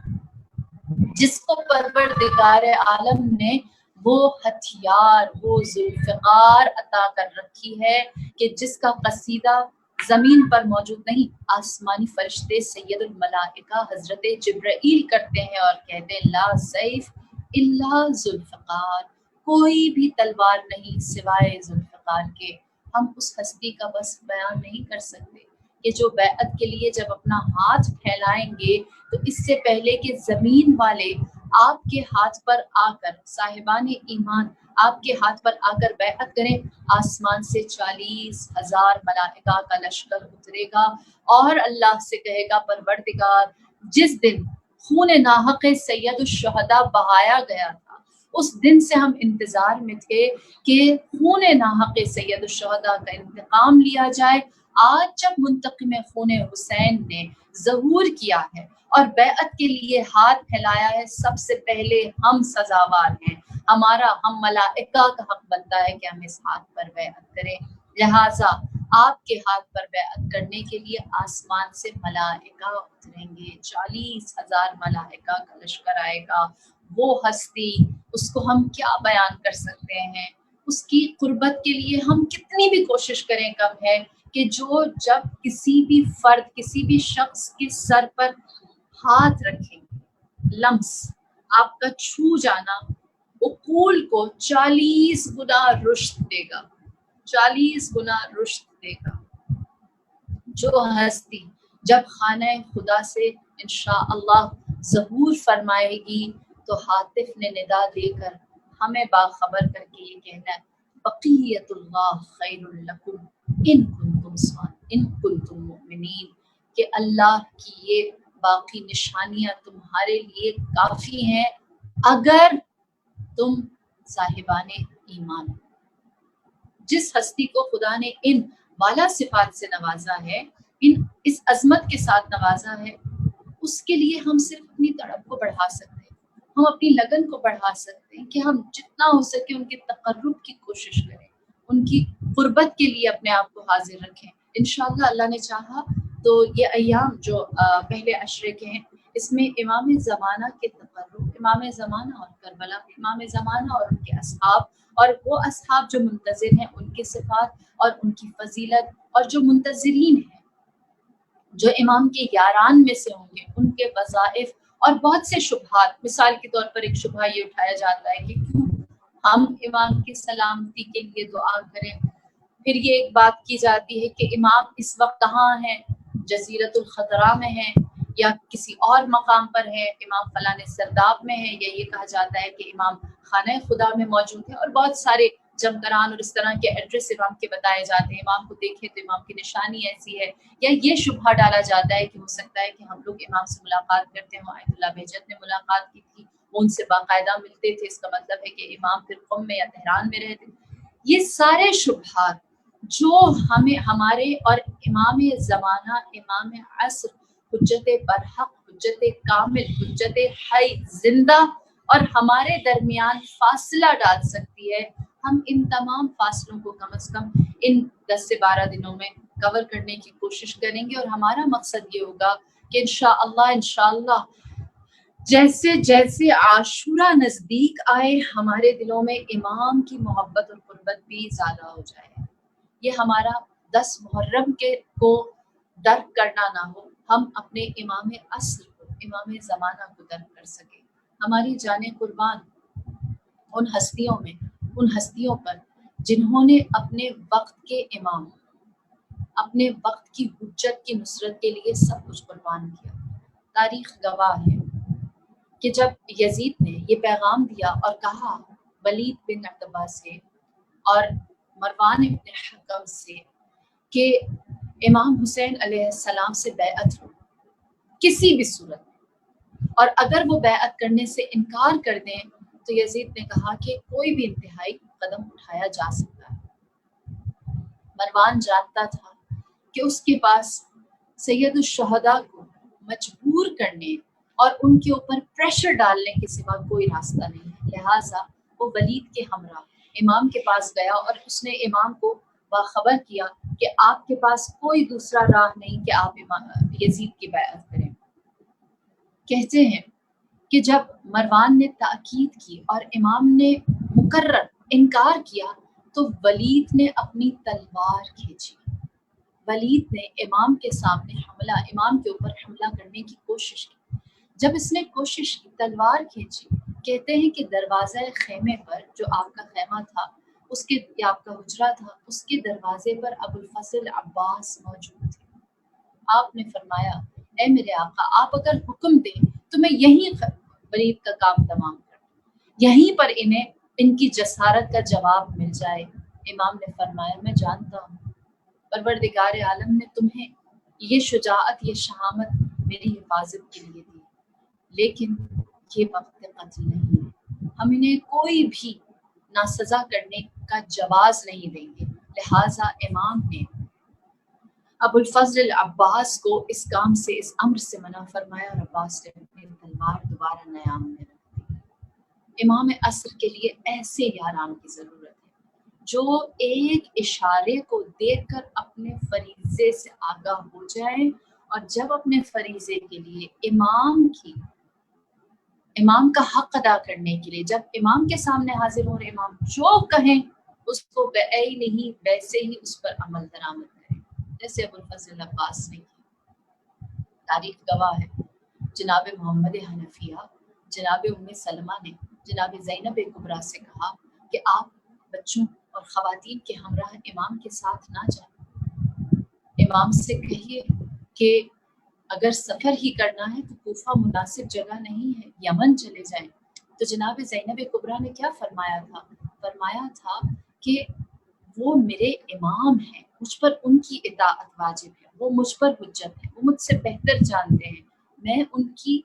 Speaker 1: جس کو پروردگار عالم نے وہ ہتھیار، وہ ذوالفقار عطا کر رکھی ہے کہ جس کا قصیدہ زمین پر موجود نہیں، آسمانی فرشتے سید الملائکہ حضرت جبرائیل کرتے ہیں اور کہتے ہیں لا سیف الا ذوالفقار، کوئی بھی تلوار نہیں سوائے ذوالفقار کے۔ ہم اس ہستی کا بس بیان نہیں کر سکتے کہ جو بیعت کے لیے جب اپنا ہاتھ پھیلائیں گے تو اس سے پہلے کہ زمین والے آپ کے ہاتھ پر آ کر، صاحبان ایمان آپ کے ہاتھ پر آ کر بیعت کریں، آسمان سے 40,000 ملائکہ کا لشکر اترے گا اور اللہ سے کہے گا پروردگار جس دن خون ناحق سید الشہداء بہایا گیا تھا، اس دن سے ہم انتظار میں تھے کہ خون ناحق سید الشہداء کا انتقام لیا جائے۔ آج جب منتقم خون حسین نے ظہور کیا ہے اور بیعت کے لیے ہاتھ پھیلایا ہے، سب سے پہلے ہم سزاوار ہیں، ہم ملائکہ کا حق بنتا ہے کہ ہم اس ہاتھ پر بیعت کریں۔ لہٰذا آپ کے ہاتھ پر بیعت کرنے کے لیے آسمان سے ملائکہ اتریں گے، 40,000 ملائکہ کا لشکر آئے گا۔ وہ ہستی، اس کو ہم کیا بیان کر سکتے ہیں؟ اس کی قربت کے لیے ہم کتنی بھی کوشش کریں کم ہے کہ جو جب کسی بھی فرد، کسی بھی شخص کے سر پر ہاتھ رکھیں گے، لمس آپ کا چھو جانا عقول کو 40 گنا رشد دے گا، 40 گنا رشد دے گا۔ جو ہستی جب خانہ خدا سے انشاءاللہ ظہور فرمائے گی تو حاطف نے ندا دے کر ہمیں باخبر کر کے یہ کہنا ہے بقیت اللہ خیر لکم ان کنتم مؤمنین، کہ اللہ کی یہ باقی نشانیاں تمہارے لیے کافی ہیں اگر تم صاحبان ایمان۔ جس ہستی کو خدا نے ان والا صفات سے نوازا ہے، اس عظمت کے ساتھ نوازا ہے، اس کے لیے ہم صرف اپنی تڑپ کو بڑھا سکتے ہیں، ہم اپنی لگن کو بڑھا سکتے ہیں کہ ہم جتنا ہو سکے ان کے تقرب کی کوشش کریں، ان کی قربت کے لیے اپنے آپ کو حاضر رکھیں۔ انشاءاللہ اللہ نے چاہا تو یہ ایام جو پہلے عشرے کے ہیں، اس میں امام زمانہ کے تقرب، امام زمانہ اور کربلا، امام زمانہ اور ان کے اصحاب، اور وہ اصحاب جو منتظر ہیں ان کے صفات اور ان کی فضیلت، اور جو منتظرین ہیں جو امام کے یاران میں سے ہوں گے ان کے وظائف اور بہت سے شبہات۔ مثال کے طور پر ایک شبہ یہ اٹھایا جاتا ہے کہ کیوں ہم امام کی سلامتی کے لیے دعا کریں۔ پھر یہ ایک بات کی جاتی ہے کہ امام اس وقت کہاں ہیں، جزیرۃ الخضراء میں ہیں یا کسی اور مقام پر ہے، امام فلاں سرداب میں ہے، یا یہ کہا جاتا ہے کہ امام خانہ خدا میں موجود ہے، اور بہت سارے جمکران اور اس طرح کے ایڈریس امام کے بتائے جاتے ہیں۔ امام کو دیکھیں تو امام کی نشانی ایسی ہے، یا یہ شبہ ڈالا جاتا ہے کہ ہو سکتا ہے کہ ہم لوگ امام سے ملاقات کرتے ہوں، آیت اللہ بہجت نے ملاقات کی تھی، وہ ان سے باقاعدہ ملتے تھے، اس کا مطلب ہے کہ امام پھر قم میں یا تہران میں رہتے۔ یہ سارے شبہات جو ہمیں ہمارے اور امام زمانہ، امام عصر، حجت برحق، حجت کامل، حجت حی زندہ اور ہمارے درمیان فاصلہ ڈال سکتی ہے، ہم ان تمام فاصلوں کو کم از کم ان 10 سے 12 دنوں میں کور کرنے کی کوشش کریں گے، اور ہمارا مقصد یہ ہوگا کہ انشاءاللہ جیسے جیسے عاشورہ نزدیک آئے ہمارے دلوں میں امام کی محبت اور قربت بھی زیادہ ہو جائے۔ یہ ہمارا 10 محرم کے کو درک کرنا نہ ہو، ہم اپنے امام عصر کو، امام زمانہ کو درک کر سکیں۔ ہماری جانیں قربان ان ہستیوں پر جنہوں نے اپنے وقت کے امام، اپنے وقت کی حجت کی نصرت کے لیے سب کچھ قربان کیا۔ تاریخ گواہ ہے کہ جب یزید نے یہ پیغام دیا اور کہا ولید بن عتبہ سے اور مروان ابن حکم سے کہ امام حسین علیہ السلام سے بیعت ہو کسی بھی صورت میں، اور اگر وہ بیعت کرنے سے انکار کر دیں تو یزید نے کہا کہ کوئی بھی انتہائی قدم اٹھایا جا سکتا ہے۔ مروان جانتا تھا کہ اس کے پاس سید الشہداء کو مجبور کرنے اور ان کے اوپر پریشر ڈالنے کے سوا کوئی راستہ نہیں ہے، لہٰذا وہ ولید کے ہمراہ امام کے پاس گیا اور اس نے امام کو باخبر کیا کہ آپ کے پاس کوئی دوسرا راہ نہیں کہ آپ یزید کی بیعت کریں۔ کہتے ہیں کہ جب مروان نے تاکید کی اور امام نے مکرر انکار کیا تو ولید نے اپنی تلوار کھینچی۔ ولید نے امام کے اوپر حملہ کرنے کی کوشش کی۔ جب اس نے کوشش کی، تلوار کھینچی، کہتے ہیں کہ دروازہ خیمے پر، جو آپ کا خیمہ تھا یا آپ کا حجرہ تھا، اس کے دروازے پر ابو الفضل عباس موجود تھے۔ آپ نے فرمایا، اے میرے آقا، آپ اگر حکم دیں تو میں یہیں ولید کا کام تمام کر دوں، یہیں پر انہیں ان کی جسارت کا جواب مل جائے۔ امام نے فرمایا، میں جانتا ہوں پروردگار عالم نے تمہیں یہ شجاعت، یہ شہامت میری حفاظت کے لیے دی، لیکن یہ وقت قتل نہیں ہے، ہم انہیں کوئی بھی ناسزا کرنے کا جواز نہیں دیں گے۔ لہٰذا امام نے ابو الفضل عباس کو اس کام سے، اس امر سے منع فرمایا اور عباس نے اپنی تلوار دوبارہ نیام میں رکھ دی۔ امام عصر کے لیے ایسے یاران کی ضرورت ہے جو ایک اشارے کو دیکھ کر اپنے فریضے سے آگاہ ہو جائیں، اور جب اپنے فریضے کے لیے امام کا حق ادا کرنے کے لیے جب امام کے سامنے حاضر ہو اور امام جو کہیں اس کو نہیں ویسے ہی اس پر عمل درآمد کریں، جیسے ابو الفضل عباس نے کی۔ تاریخ گواہ ہے، جناب محمد حنفیہ، جناب ام سلمہ نے جناب زینب کبریٰ سے کہا کہ آپ بچوں اور خواتین کے ہمراہ امام کے ساتھ نہ جائیں، امام سے کہیے کہ اگر سفر ہی کرنا ہے تو کوفہ مناسب جگہ نہیں ہے، یمن چلے جائیں۔ تو جناب زینب کبریٰ نے کیا فرمایا تھا کہ وہ میرے امام ہیں، مجھ پر ان کی اطاعت واجب ہے، وہ مجھ پر حجت ہے، وہ مجھ سے بہتر جانتے ہیں، میں ان کی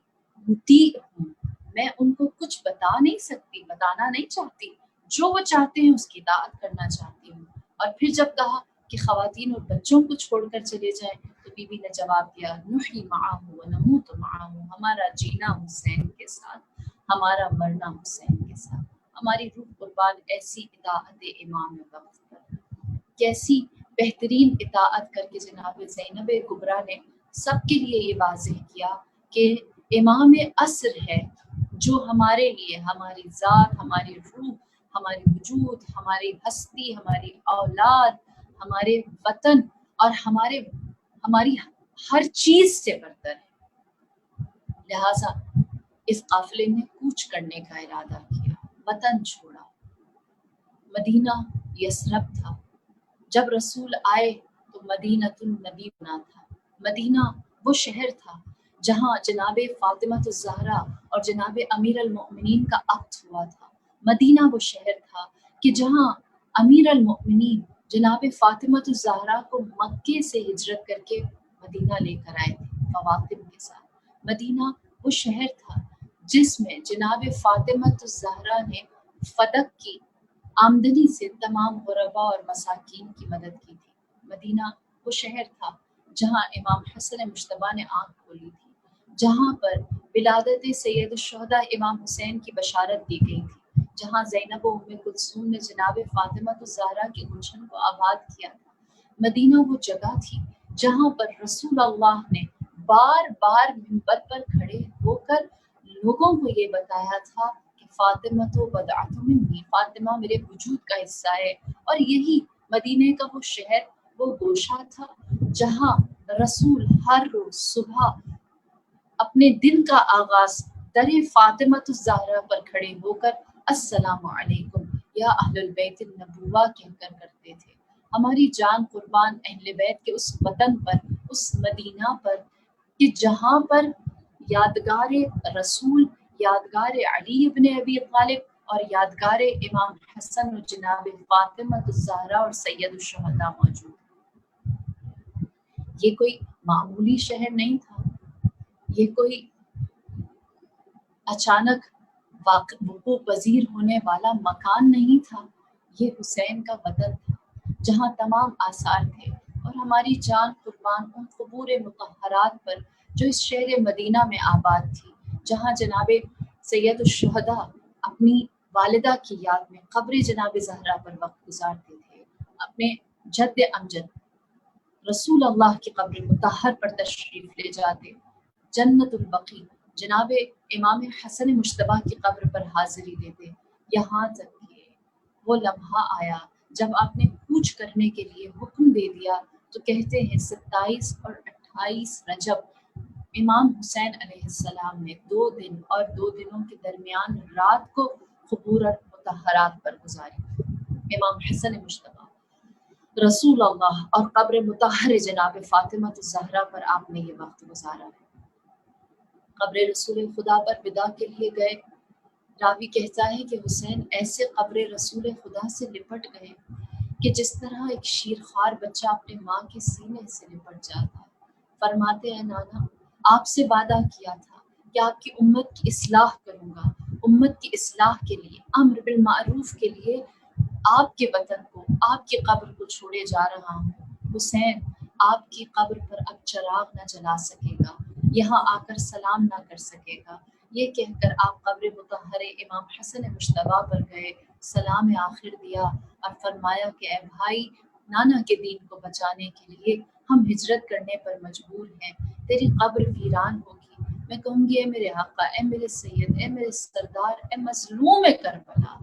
Speaker 1: مطیع ہوں، میں ان کو کچھ بتانا نہیں چاہتی، جو وہ چاہتے ہیں اس کی اطاعت کرنا چاہتی ہوں۔ اور پھر جب کہا کہ خواتین اور بچوں کو چھوڑ کر چلے جائیں تو بی بی نے جواب دیا، نحی معہ و نموت معہ، ہمارا جینا حسین کے ساتھ، ہمارا مرنا حسین کے ساتھ، ہماری روح قربان ایسی اطاعت امام وقت پر۔ کیسی بہترین اطاعت کر کے جناب زینب کبریٰ نے سب کے لیے یہ واضح کیا کہ امام عصر ہے جو ہمارے لیے، ہماری ذات، ہماری روح، ہماری وجود، ہماری ہستی، ہماری اولاد، ہمارے وطن اور ہماری ہر چیز سے برتر ہے۔ لہٰذا اس قافلے نے کوچ کرنے کا ارادہ کیا، وطن چھوڑا۔ مدینہ یثرب تھا، جب رسول آئے تو مدینۃ النبی بنا تھا۔ مدینہ وہ شہر تھا جہاں جناب فاطمہ الزہرا اور جناب امیر المؤمنین کا عقد ہوا تھا۔ مدینہ وہ شہر تھا کہ جہاں امیر المؤمنین جناب فاطمہ الزہرا کو مکے سے ہجرت کر کے مدینہ لے کر آئے تھے فواطم کے ساتھ۔ مدینہ وہ شہر تھا جس میں جناب فاطمہ الزہرا نے فدق کی آمدنی سے تمام غربا اور مساکین کی مدد کی تھی۔ مدینہ وہ شہر تھا جہاں امام حسن مجتبیٰ نے آنکھ کھولی تھی، جہاں پر ولادت سید الشہداء امام حسین کی بشارت دی گئی تھی، جہاں زینب و ام کلثوم نے جناب فاطمہ الزہرا کے گلشن کو آباد کیا تھا۔ مدینہ وہ جگہ تھی جہاں پر رسول اللہ نے بار بار منبر پر کھڑے ہو کر لوگوں کو یہ بتایا تھا کہ فاطمہ تو بضعۃ منی، فاطمہ میرے وجود کا حصہ ہے۔ اور یہی مدینہ کا وہ شہر، وہ گوشہ تھا جہاں رسول ہر روز صبح اپنے دن کا آغاز در فاطمہ الزہرا پر کھڑے ہو کر السلام علیکم یا اہل البیت النبوہ کہہ کر کرتے تھے۔ ہماری جان قربان اہل بیت کے اس وطن پر، اس مدینہ پر کہ جہاں پر یادگار رسول، یادگار علی ابن ابی طالب اور یادگار امام حسن و جناب فاطمہ الزہرا اور سید الشہداء موجود ہے۔ یہ کوئی معمولی شہر نہیں تھا، یہ کوئی اچانک وقوع پذیر ہونے والا مکان نہیں تھا، یہ حسین کا وطن تھا جہاں تمام آثار تھے، اور ہماری جان قربان ان قبور مطہرات پر جو اس شہر مدینہ میں آباد تھی، جہاں جناب سید الشہداء اپنی والدہ کی یاد میں قبر جناب زہرا پر وقت گزارتے تھے، اپنے جد امجد رسول اللہ کی قبر مطہر پر تشریف لے جاتے، جنت البقیع جناب امام حسن مجتبیٰ کی قبر پر حاضری دیتے، یہاں تک کہ وہ لمحہ آیا جب آپ نے کوچ کرنے کے لیے حکم دے دیا تو کہتے ہیں 27 اور 28 رجب امام حسین علیہ السلام نے 2 دن اور 2 دنوں کے درمیان رات کو قبور مطہرات پر گزاری۔ امام حسن مجتبیٰ رسول اللہ اور قبر مطہر جناب فاطمہ الزہرا پر آپ نے یہ وقت گزارا ہے۔ قبر رسول خدا پر ودا کے لیے گئے، راوی کہتا ہے کہ حسین ایسے قبر رسول خدا سے لپٹ گئے کہ جس طرح ایک شیرخوار بچہ اپنے ماں کے سینے سے لپٹ جاتا ہے۔ فرماتے ہیں نانا، آپ سے وعدہ کیا تھا کہ آپ کی امت کی اصلاح کروں گا، امت کی اصلاح کے لیے، امر بالمعروف کے لیے آپ کے وطن کو، آپ کی قبر کو چھوڑے جا رہا ہوں۔ حسین آپ کی قبر پر اب چراغ نہ جلا سکے گا، یہاں آ کر سلام نہ کر سکے گا۔ یہ کہہ کر آپ قبر مطہر امام حسن مجتبیٰ پر گئے، سلام آخر دیا اور فرمایا کہ اے بھائی، نانا کے دین کو بچانے کے لیے ہم ہجرت کرنے پر مجبور ہیں، تیری قبر ویران ہوگی۔ میں کہوں گی اے میرے آقا، اے میرے سید، اے میرے سردار، اے مظلوم کربلا،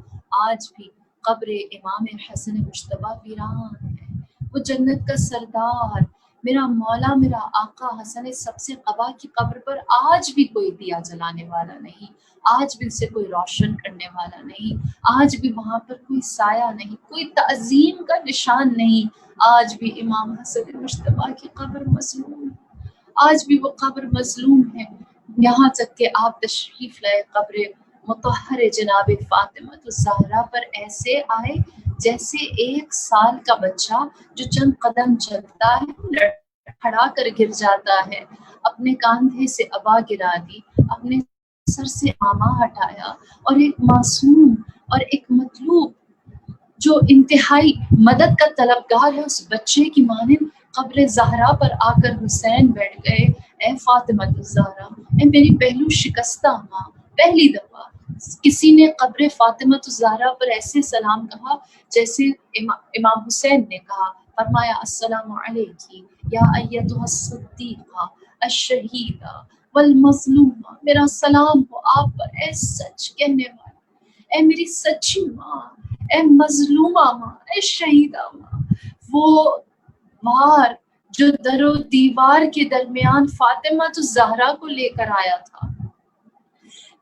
Speaker 1: آج بھی قبر امام حسن مجتبیٰ ویران ہے۔ وہ جنت کا سردار، میرا مولا، میرا آقا حسن سب سے قبا کی قبر پر آج بھی کوئی دیا جلانے والا نہیں، آج بھی اسے کوئی روشن کرنے والا نہیں، آج بھی وہاں پر کوئی سایہ نہیں، کوئی تعظیم کا نشان نہیں۔ آج بھی امام حسن مجتبیٰ کی قبر مظلوم ہے، آج بھی وہ قبر مظلوم ہے، یہاں تک کہ آپ تشریف لائے قبر مطہر جناب فاطمہ الزہرا پر ایسے آئے جیسے 1 سال کا بچہ جو چند قدم چلتا ہے لڑکھڑا کر گر جاتا ہے، اپنے کاندھے سے ابا گرا دی، اپنے سر سے ماما ہٹایا، اور ایک معصوم اور ایک مطلوب جو انتہائی مدد کا طلبگار ہے اس بچے کی مانند قبر زہرا پر آ کر حسین بیٹھ گئے۔ اے فاطمہ الزہرا، اے میری پہلو شکستہ ماں، پہلی دفعہ کسی نے قبر فاطمہ الزہرا پر ایسے سلام کہا جیسے امام حسین نے کہا۔ فرمایا السلام علیکی یا ایتھا الصدیقہ الشہیدہ والمظلومہ، میرا سلام ہو آپ پر اے سچ کہنے والا، اے میری سچی ماں، اے مظلومہ ماں، اے شہیدہ ماں۔ وہ وار جو در و دیوار کے درمیان فاطمہ الزہرا کو لے کر آیا تھا،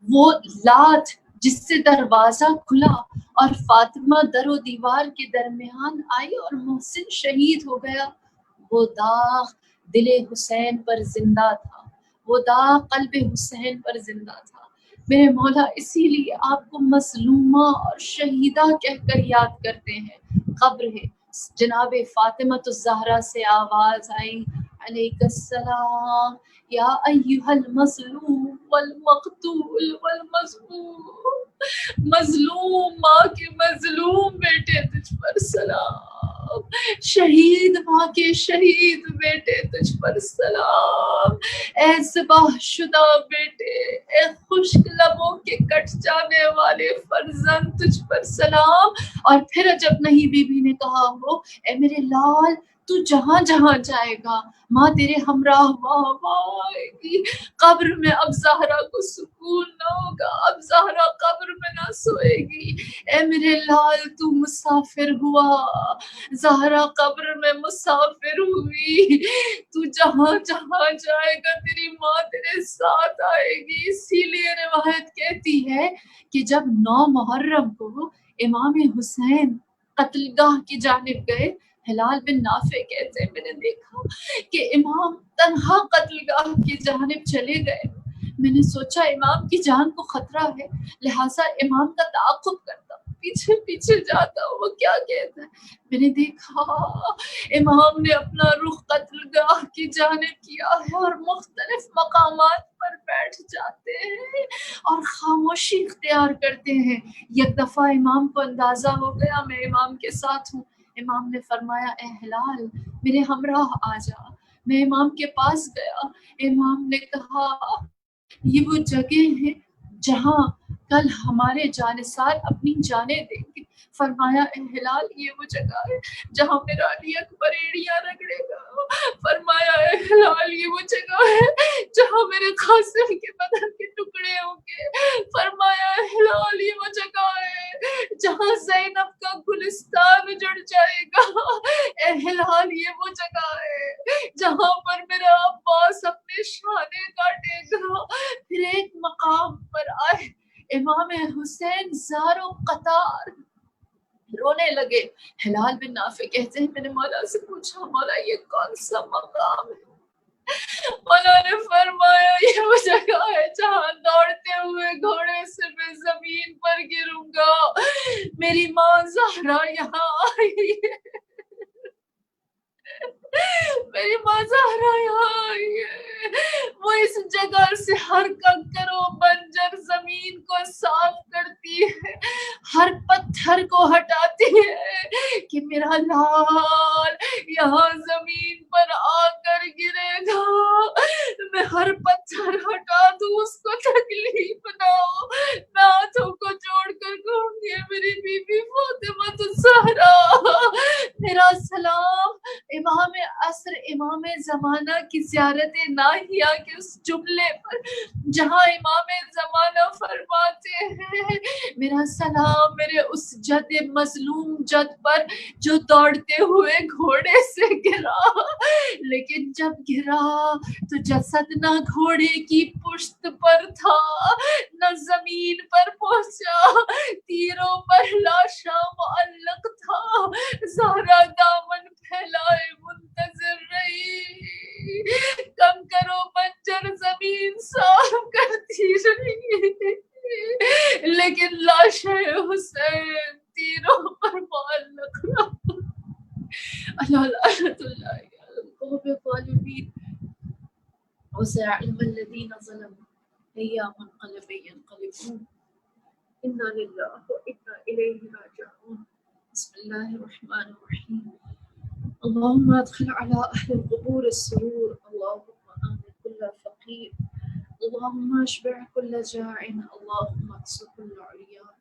Speaker 1: وہ لات جس سے دروازہ کھلا اور فاطمہ در و دیوار کے درمیان آئی اور محسن شہید ہو گیا، وہ داغ دل حسین پر زندہ تھا، وہ داغ قلب حسین پر زندہ تھا۔ میرے مولا اسی لیے آپ کو مظلومہ اور شہیدہ کہہ کر یاد کرتے ہیں۔ قبر ہے جناب فاطمہ الزہرا سے آواز آئی علیک السلام یا ایھا المظلوم والمقتول والمظلوم، مظلوم ماں کے مظلوم بیٹے تجھ پر سلام، شہید ماں کے شہید بیٹے تجھ پر سلام، اے ذبح شدہ بیٹے، اے خشک لبوں کے کٹ جانے والے فرزند تجھ پر سلام۔ اور پھر جب نہیں بی بی نے کہا ہو اے میرے لال تو جہاں جہاں جائے گا ماں تیرے ہمراہ وہاں وہاں آئے گی، قبر میں اب زہرا کو سکون نہ ہوگا، اب زہرا قبر میں نہ سوئے گی۔ اے میرے لال تو مسافر ہوا، زہرا قبر میں مسافر ہوئی، تو جہاں جہاں جائے گا تیری ماں تیرے ساتھ آئے گی۔ اسی لیے روایت کہتی ہے کہ جب 9 محرم کو امام حسین قتل گاہ کی جانب گئے، ہلال بن نافع کہتے ہیں میں نے دیکھا کہ امام تنہا قتل گاہ کی جانب چلے گئے، میں نے سوچا امام کی جان کو خطرہ ہے، لہٰذا امام کا تعاقب کرتا، پیچھے پیچھے جاتا ہوں وہ کیا کہتا ہے. میں نے دیکھا امام نے اپنا رخ قتل گاہ کی جانب کیا ہے اور مختلف مقامات پر بیٹھ جاتے ہیں اور خاموشی اختیار کرتے ہیں. یک دفعہ امام کو اندازہ ہو گیا میں امام کے ساتھ ہوں. امام نے فرمایا اے ہلال میرے ہمراہ آ جا. میں امام کے پاس گیا. امام نے کہا یہ وہ جگہ ہے جہاں کل ہمارے جانثار اپنی جانیں دیں گے. فرمایا اے ہلال یہ وہ جگہ ہے جہاں میرا علی اکبر ایڑیاں رگڑے گا. فرمایا اے ہلال یہ وہ جگہ ہے جہاں میرے قاسم کے بدن کے ٹکڑے ہوں گے. فرمایا اے ہلال یہ وہ جگہ ہے جہاں زینب کا گلستان اجڑ جائے گا. اے ہلال یہ وہ جگہ ہے جہاں پر میرا عباس اپنے شانے کاٹے گا. پھر ایک مقام پر آئے امام حسین زار و قطار رونے لگے. ہلال بن نافع کہتے ہیں میں نے مولا سے پوچھا مولا یہ کون سا مقام ہے؟ مولا نے فرمایا یہ وہ جگہ ہے جہاں دوڑتے ہوئے گھوڑے سے میں زمین پر گروں گا. میری ماں زہرا یہاں آئی ہے. میری ماں زہرا یہاں آئی ہے. وہ اس جگہ سے ہر کنکر و بنجر زمین کو صاف کرتی ہے ہر پتھر کو ہٹاتی ہے کہ میرا لال یہاں زمین پر آ کر گرے گا. میں ہر پتھر ہٹا دوں اس کو تکلیف نہ ہو. میں ہاتھوں کو جوڑ کر کہوں گی میری بیوی فاطمہ الزہرا میرا سلام. امام عصر امام زمانہ کی زیارت ناہیہ کے اس جملے پر جہاں امام زمانہ فرماتے ہیں میرا سلام میرے اس جد مظلوم جد پر جو دوڑتے ہوئے گھوڑے سے گرا. لیکن جب گرا تو جسد نہ گھوڑے کی پشت پر تھا نہ زمین پر پہنچا. تیروں پر لاشاں معلق تھا. زہرا دامن پھیلائے منتظر رہی. کنکر و بنجر زمین صاف کرتی رہی لیکن لاش حسین تیروں پر معلق رہا. اللہ لعنت اللہ علی القوم الظالمین وسيعلم الذين ظلموا أي منقلب ينقلبون. إنا لله وإنا إليه راجعون. بسم الله الرحمن الرحيم. اللهم ادخل على أهل القبور السرور. اللهم آمن كل فقير. اللهم اشبع كل جاع. اللهم اكس كل عريان.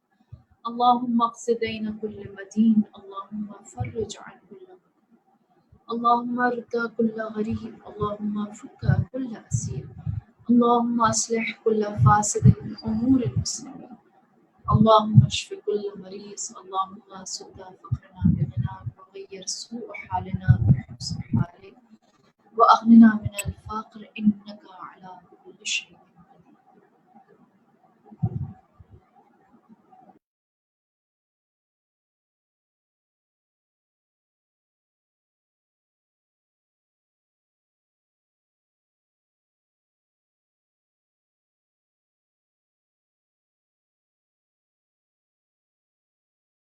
Speaker 1: اللهم اقض دين كل مدين. اللهم فرج عن كل مكروه. اللهم ارد كل غريب. اللهم فك كل أسير. اللهم اصلح كل فاسد من أمور المسلمين. اللهم اشف كل مريض. اللهم سد فقرنا بغناك وغير سوء حالنا بحسن حالك وأغننا من الفقر